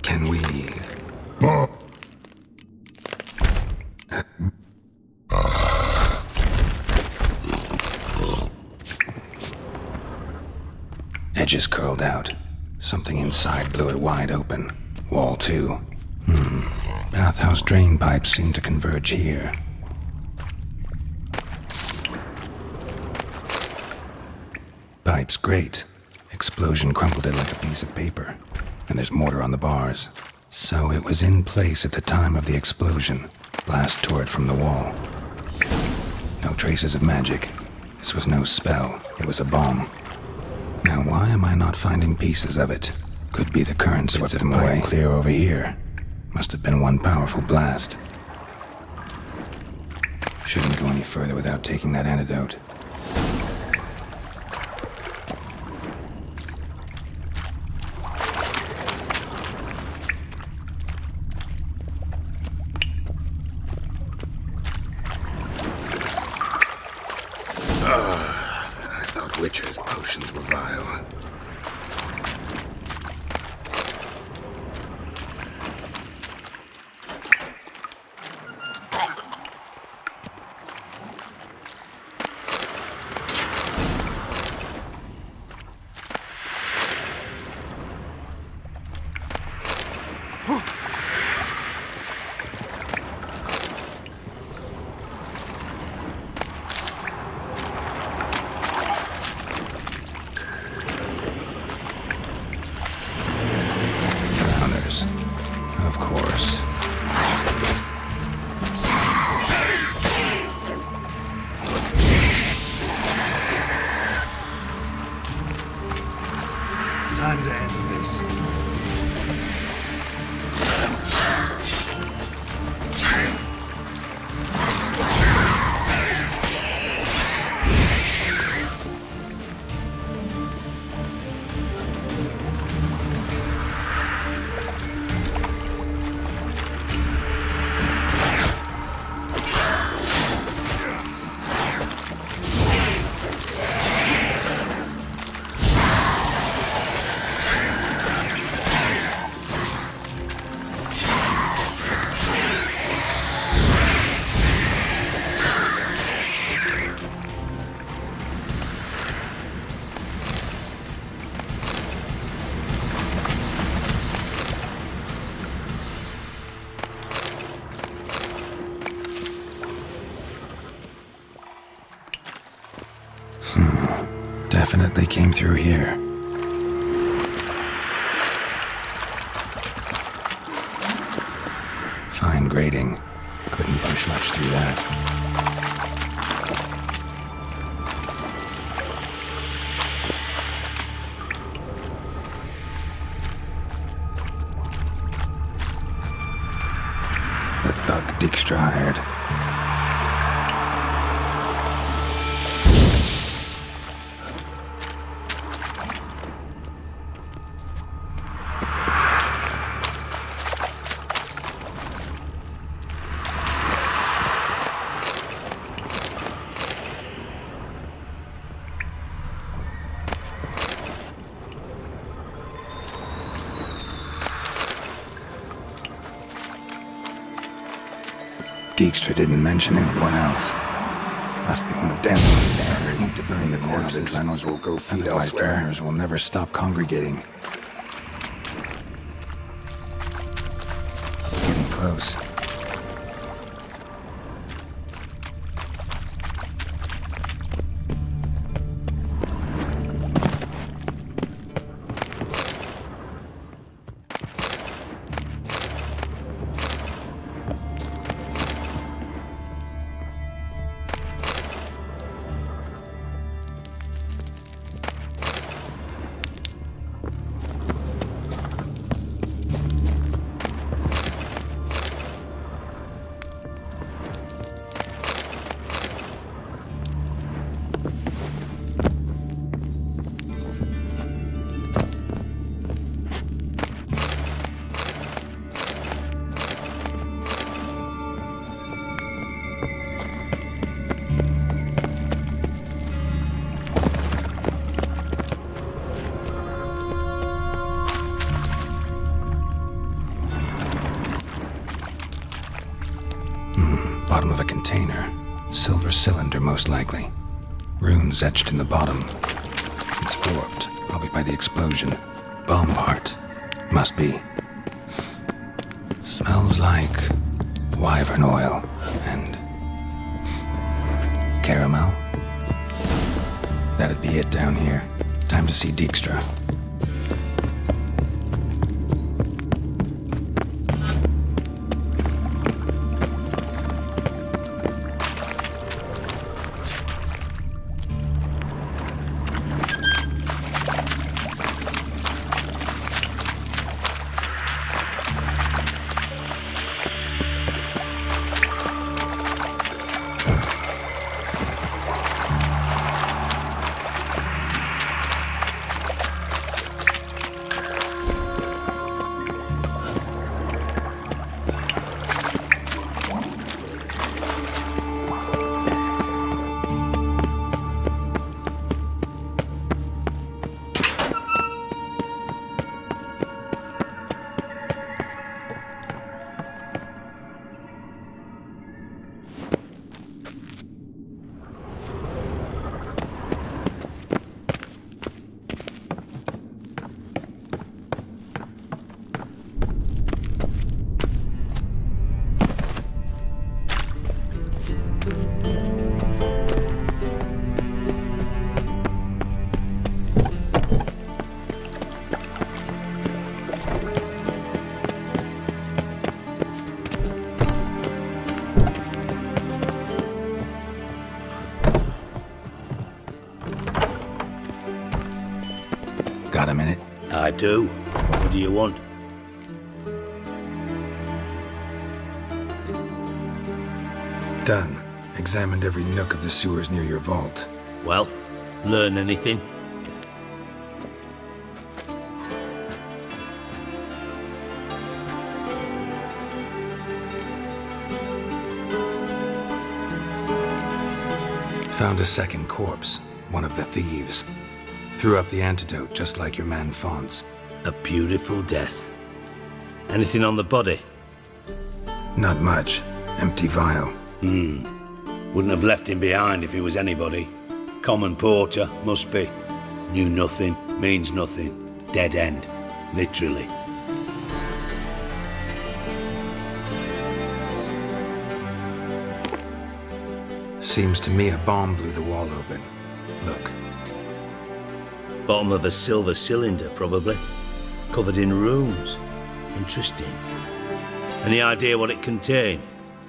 Can we... Edges curled out. Something inside blew it wide open. Wall too. Bathhouse drain pipes seem to converge here. Pipes, great. Explosion crumpled it like a piece of paper. And there's mortar on the bars. So it was in place at the time of the explosion. Blast tore it from the wall. No traces of magic. This was no spell. It was a bomb. Now why am I not finding pieces of it? Could be the current swept them away. Clear over here. Must have been one powerful blast. Shouldn't go any further without taking that antidote. I thought Witcher's potions were vile. Of course. Time to end this. Definitely came through here. Fine grating. Couldn't push much through that. The thug Dijkstra hired. Dijkstra didn't mention anyone else. Must be one of them there. Need to burn the corpses. Tunnels will go feed elsewhere. Droners will never stop congregating. Getting close. silver cylinder, most likely. Runes etched in the bottom. It's warped, probably by the explosion. Bomb part. Must be. Smells like wyvern oil and caramel. That'd be it down here. Time to see Dijkstra. Got a minute? I do. What do you want? Done. Examined every nook of the sewers near your vault. Well, learn anything? Found a second corpse. One of the thieves. Threw up the antidote, just like your man Fonz. A beautiful death. Anything on the body? Not much. Empty vial. Wouldn't have left him behind if he was anybody. Common porter, must be. Knew nothing, means nothing. Dead end. Literally. Seems to me a bomb blew the wall open. Look. Bottom of a silver cylinder, probably. Covered in runes. Interesting. Any idea what it contained?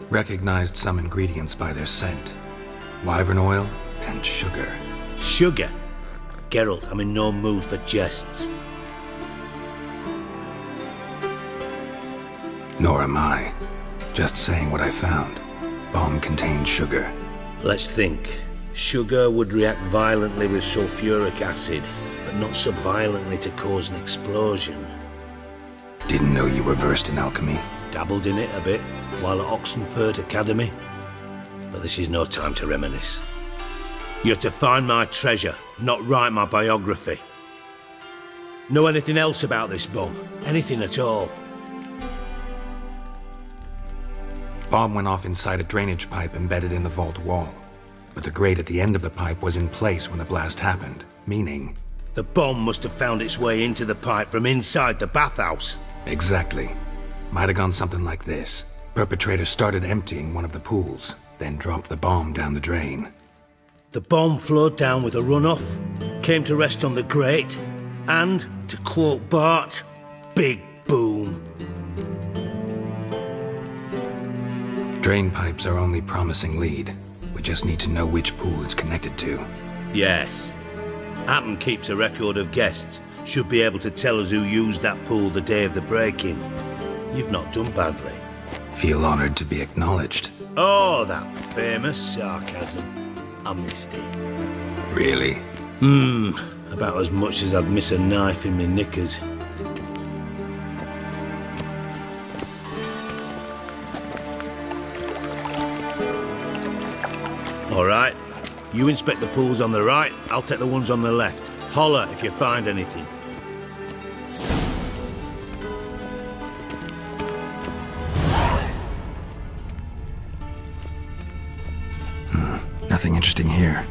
Recognized some ingredients by their scent. Wyvern oil and sugar. Sugar? Geralt, I'm in no mood for jests. Nor am I. Just saying what I found. Bomb contained sugar. Let's think. Sugar would react violently with sulfuric acid, but not so violently to cause an explosion. Didn't know you were versed in alchemy. Dabbled in it a bit while at Oxenford Academy. But this is no time to reminisce. You're to find my treasure, not write my biography. Know anything else about this bomb? Anything at all? Bomb went off inside a drainage pipe embedded in the vault wall. But the grate at the end of the pipe was in place when the blast happened, meaning... The bomb must have found its way into the pipe from inside the bathhouse. Exactly. Might have gone something like this. Perpetrator started emptying one of the pools, then dropped the bomb down the drain. The bomb flowed down with a runoff, came to rest on the grate, and, to quote Bart, big boom. Drain pipes are only promising lead. We just need to know which pool it's connected to. Yes. Appen keeps a record of guests. Should be able to tell us who used that pool the day of the break-in. You've not done badly. Feel honored to be acknowledged. Oh, that famous sarcasm. I missed it. Really? About as much as I'd miss a knife in my knickers. All right. You inspect the pools on the right, I'll take the ones on the left. Holler if you find anything. Nothing interesting here.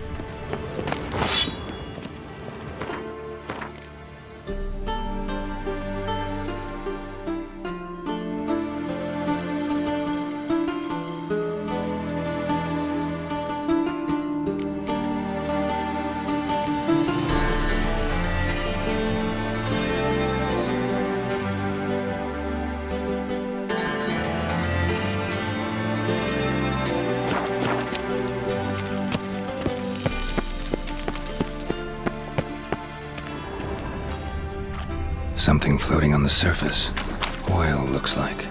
Something floating on the surface. Oil, looks like.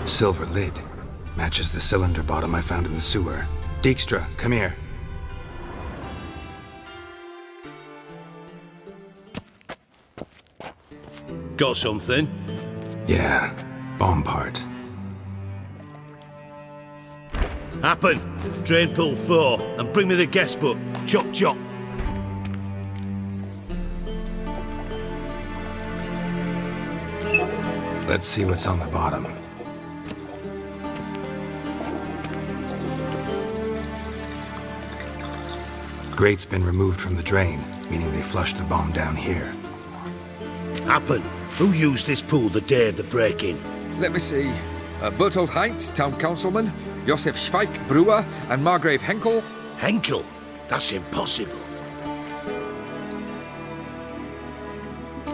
Silver lid. Matches the cylinder bottom I found in the sewer. Dijkstra, come here. Got something? Yeah, bomb part. Happen. Drain pool 4, and bring me the guest book. Chop chop. Let's see what's on the bottom. Grate's been removed from the drain, meaning they flushed the bomb down here. Happen. Who used this pool the day of the break-in? Let me see. Bertolt Heinz, town councilman, Josef Schweik, brewer, and Margrave Henkel. Henkel? That's impossible.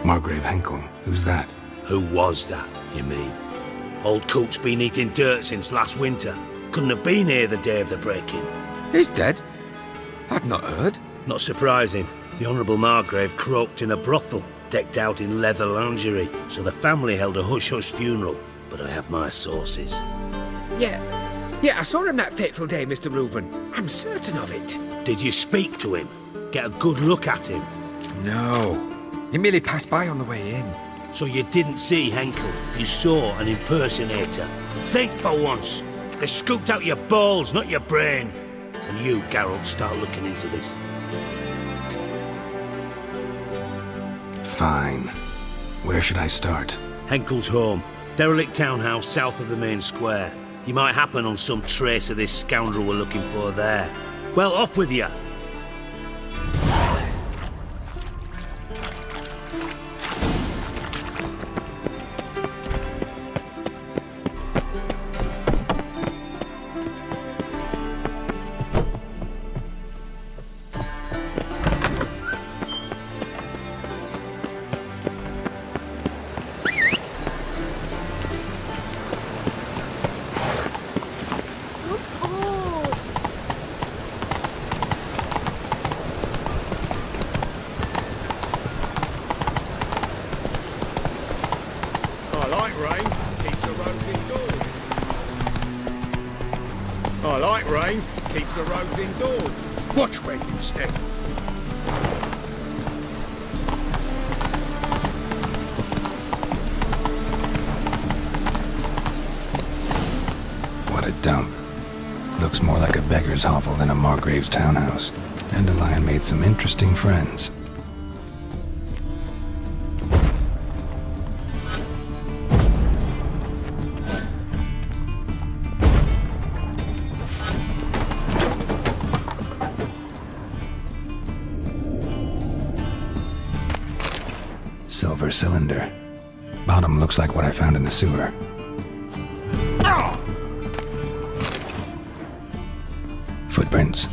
Margrave Henkel, who's that? Who was that, you mean? Old Coot's been eating dirt since last winter. Couldn't have been here the day of the break-in. He's dead? I'd not heard. Not surprising. The Honourable Margrave croaked in a brothel, decked out in leather lingerie, so the family held a hush-hush funeral. But I have my sources. Yeah, I saw him that fateful day, Mr. Reuven. I'm certain of it. Did you speak to him? Get a good look at him? No. He merely passed by on the way in. So you didn't see Henkel, you saw an impersonator. Think for once. They scooped out your balls, not your brain. And you, Geralt, start looking into this. Fine. Where should I start? Henkel's home. Derelict townhouse south of the main square. You might happen on some trace of this scoundrel we're looking for there. Well, off with you. I like rain. Keeps the roads indoors. Watch where you step. What a dump. Looks more like a beggar's hovel than a Margrave's townhouse. Dandelion made some interesting friends. Silver cylinder. Bottom looks like what I found in the sewer. Footprints.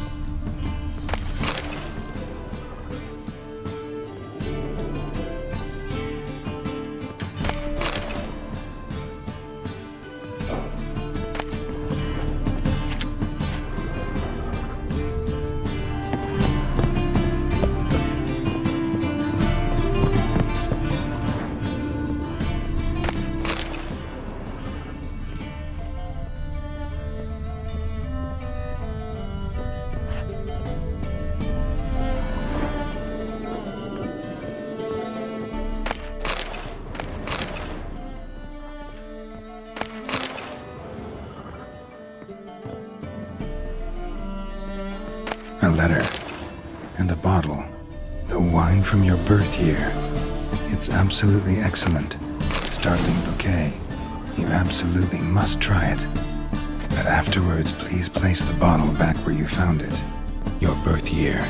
A letter. And a bottle. The wine from your birth year. It's absolutely excellent. Startling bouquet. You absolutely must try it. But afterwards, please place the bottle back where you found it. Your birth year.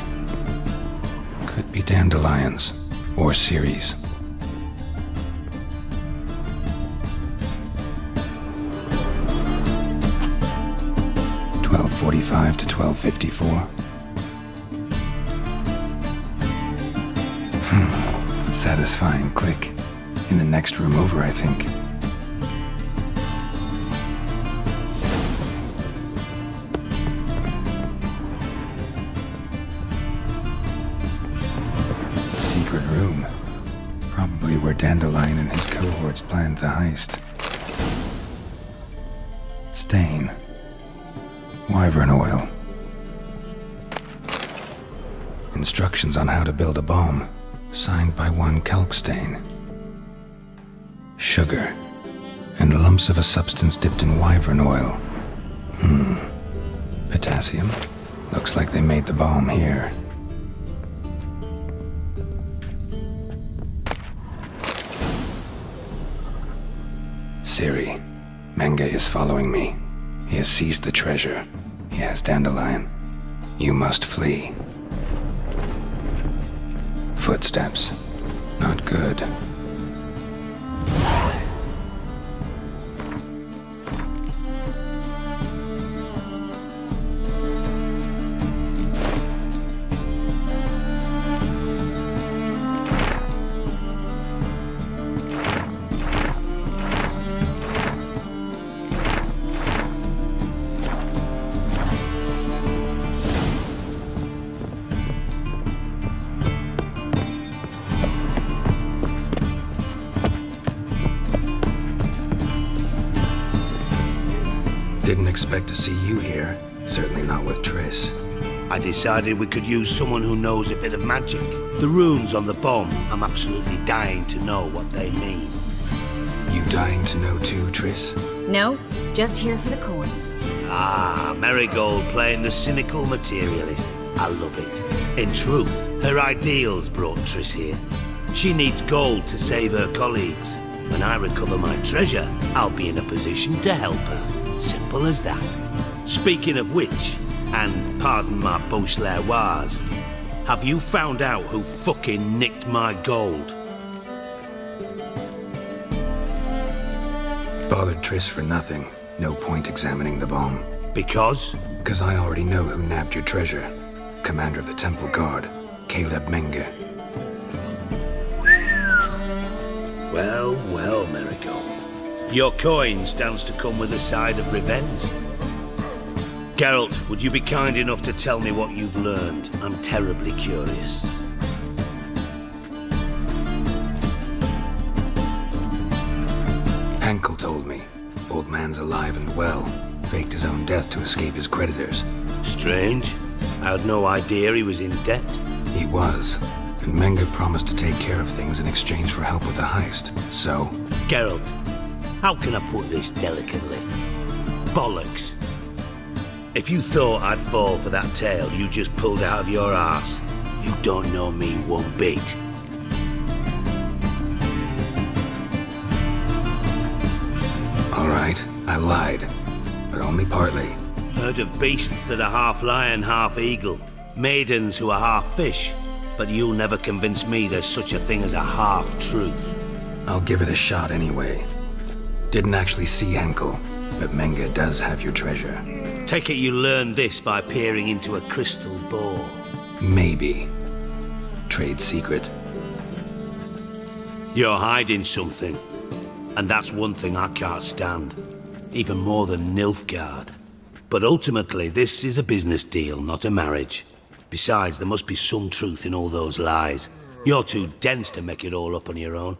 Could be dandelions. Or Ceres. .45 to 12:54. Satisfying click. In the next room over, I think. Secret room. Probably where Dandelion and his cohorts planned the heist. Stain. Wyvern oil. Instructions on how to build a bomb. Signed by one Kalkstain. Sugar. And lumps of a substance dipped in wyvern oil. Potassium. Looks like they made the bomb here. Ciri. Menge is following me. He has seized the treasure. He has Dandelion. You must flee. Footsteps. Not good. Didn't expect to see you here. Certainly not with Triss. I decided we could use someone who knows a bit of magic. The runes on the bomb, I'm absolutely dying to know what they mean. You dying to know too, Triss? No, just here for the coin. Ah, Marigold playing the cynical materialist. I love it. In truth, her ideals brought Triss here. She needs gold to save her colleagues. When I recover my treasure, I'll be in a position to help her. Simple as that. Speaking of which, and pardon my Beauclervoise, have you found out who fucking nicked my gold? Bothered Triss for nothing. No point examining the bomb. Because? Because I already know who nabbed your treasure. Commander of the Temple Guard, Caleb Menge. Well, well, Marigold. Your coin stands to come with a side of revenge. Geralt, would you be kind enough to tell me what you've learned? I'm terribly curious. Henkel told me. Old man's alive and well. Faked his own death to escape his creditors. Strange. I had no idea he was in debt. He was. And Menge promised to take care of things in exchange for help with the heist. So... Geralt, how can I put this delicately? Bollocks. If you thought I'd fall for that tale you just pulled out of your arse, you don't know me one bit. All right, I lied. But only partly. Heard of beasts that are half lion, half eagle. Maidens who are half fish. But you'll never convince me there's such a thing as a half-truth. I'll give it a shot anyway. Didn't actually see Henkel, but Menge does have your treasure. Take it you learned this by peering into a crystal ball. Maybe. Trade secret. You're hiding something. And that's one thing I can't stand. Even more than Nilfgaard. But ultimately, this is a business deal, not a marriage. Besides, there must be some truth in all those lies. You're too dense to make it all up on your own.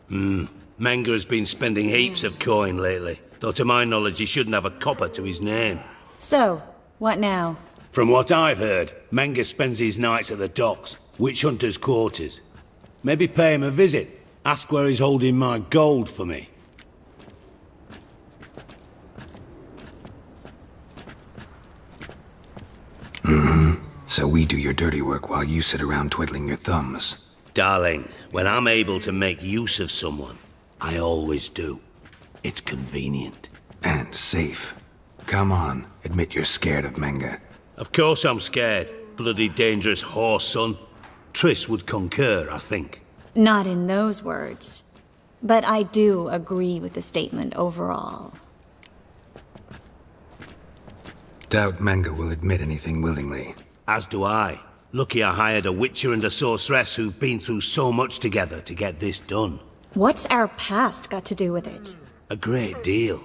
Menge has been spending heaps of coin lately. Though to my knowledge, he shouldn't have a copper to his name. So, what now? From what I've heard, Menge spends his nights at the docks, witch hunters' quarters. Maybe pay him a visit. Ask where he's holding my gold for me. So we do your dirty work while you sit around twiddling your thumbs. Darling, when I'm able to make use of someone, I always do. It's convenient. And safe. Come on, admit you're scared of Menge. Of course I'm scared. Bloody dangerous horse, son. Triss would concur, I think. Not in those words. But I do agree with the statement overall. Doubt Menge will admit anything willingly. As do I. Lucky I hired a witcher and a sorceress who've been through so much together to get this done. What's our past got to do with it? A great deal.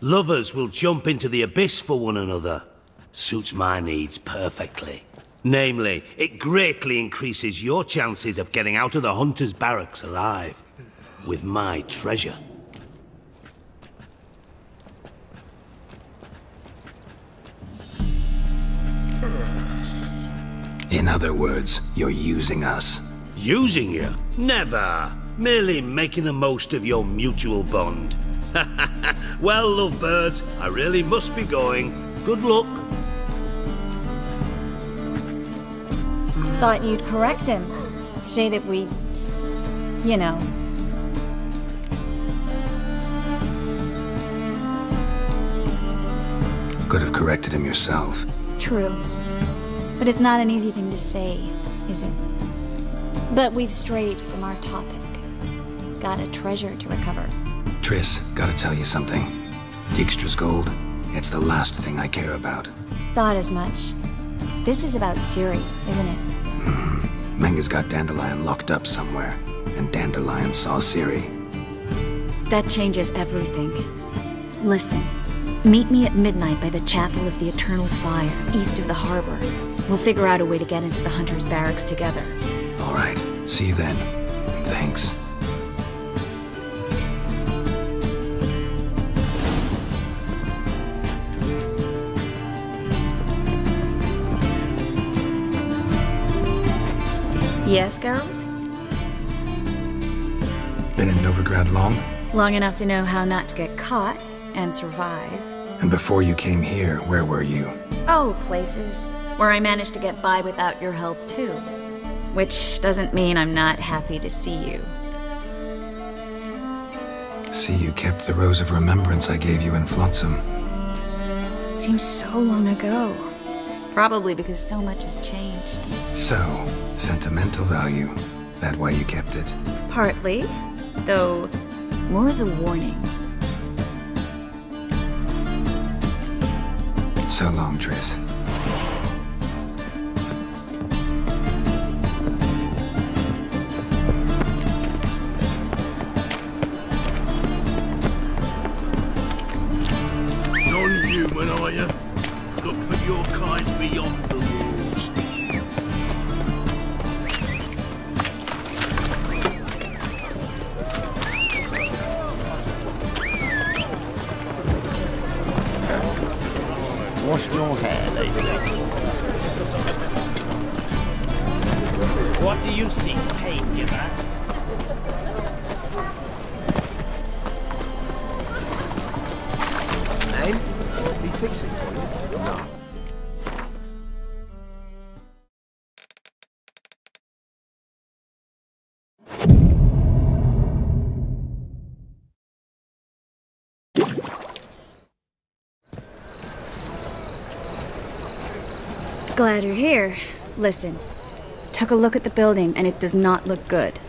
Lovers will jump into the abyss for one another. Suits my needs perfectly. Namely, it greatly increases your chances of getting out of the hunter's barracks alive. With my treasure. In other words, you're using us. Using you? Never. Merely making the most of your mutual bond. Well, lovebirds, I really must be going. Good luck. Thought you'd correct him. Say that we... you know... Could have corrected him yourself. True. But it's not an easy thing to say, is it? But we've strayed from our topic. Got a treasure to recover. Triss, gotta tell you something. Dijkstra's gold, it's the last thing I care about. Thought as much. This is about Ciri, isn't it? Menge's got Dandelion locked up somewhere, and Dandelion saw Ciri. That changes everything. Listen, meet me at midnight by the Chapel of the Eternal Fire, east of the harbor. We'll figure out a way to get into the Hunter's barracks together. All right, see you then. And thanks. Yes, Geralt? Been in Novigrad long? Long enough to know how not to get caught and survive. And before you came here, where were you? Oh, places where I managed to get by without your help, too. Which doesn't mean I'm not happy to see you. See, you kept the Rose of Remembrance I gave you in Flotsam. Seems so long ago. Probably because so much has changed. So, sentimental value. That why you kept it? Partly, though more as a warning. So long, Triss. Non-human, are you? Look for your kind beyond the rules. Wash your hair, lady. What do you seek, pain giver? Name? Let me fix it for you. No. Glad you're here. Listen, took a look at the building and it does not look good.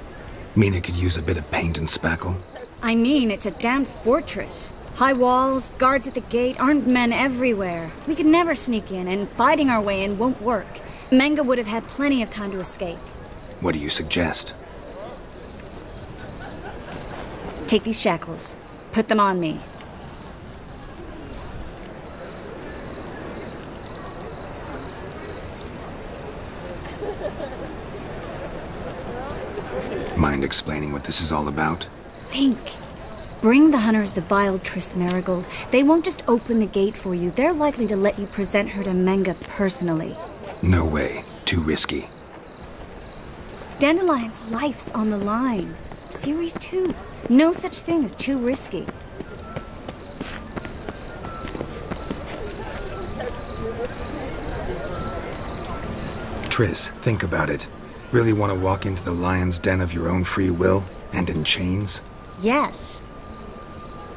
Mean it could use a bit of paint and spackle? I mean, it's a damn fortress. High walls, guards at the gate, armed men everywhere. We could never sneak in, and fighting our way in won't work. Menge would have had plenty of time to escape. What do you suggest? Take these shackles. Put them on me. Mind explaining what this is all about? Think. Bring the hunters the vile Triss Marigold. They won't just open the gate for you. They're likely to let you present her to Menge personally. No way. Too risky. Dandelion's life's on the line. Ciri's too. No such thing as too risky. Triss, think about it. Really want to walk into the lion's den of your own free will, and in chains? Yes.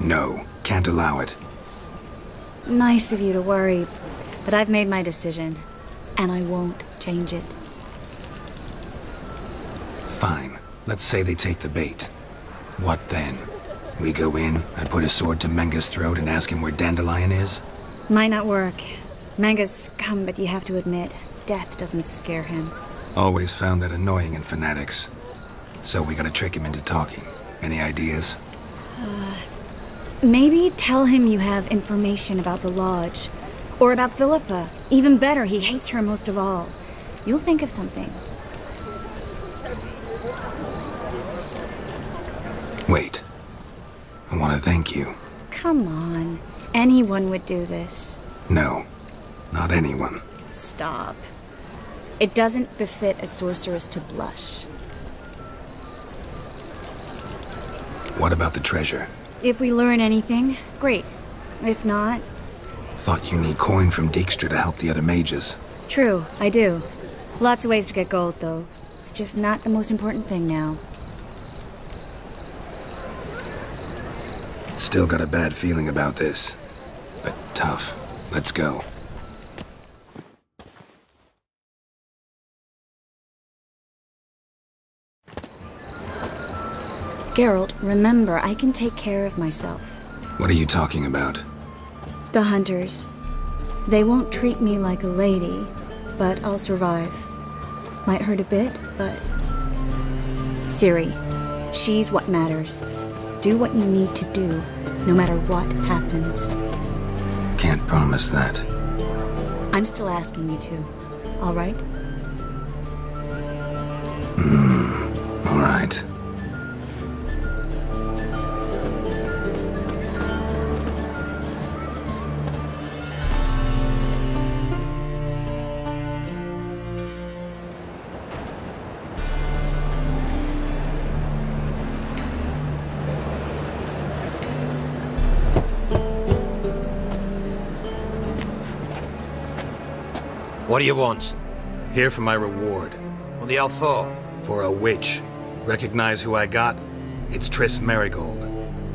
No, can't allow it. Nice of you to worry, but I've made my decision, and I won't change it. Fine. Let's say they take the bait. What then? We go in, I put a sword to Menga's throat and ask him where Dandelion is? Might not work. Menga's scum, but you have to admit, death doesn't scare him. Always found that annoying in fanatics. So we gotta trick him into talking. Any ideas? Maybe tell him you have information about the Lodge. Or about Philippa. Even better, he hates her most of all. You'll think of something. Wait. I want to thank you. Come on. Anyone would do this. No. Not anyone. Stop. It doesn't befit a sorceress to blush. What about the treasure? If we learn anything, great. If not... Thought you need coin from Dijkstra to help the other mages. True, I do. Lots of ways to get gold, though. It's just not the most important thing now. Still got a bad feeling about this. But tough. Let's go. Geralt, remember, I can take care of myself. What are you talking about? The hunters. They won't treat me like a lady, but I'll survive. Might hurt a bit, but... Ciri, she's what matters. Do what you need to do, no matter what happens. Can't promise that. I'm still asking you to, all right? All right. What do you want? Here for my reward. What the hell for? For a witch. Recognize who I got? It's Triss Merigold.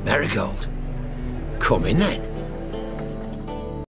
Marigold. Come in then.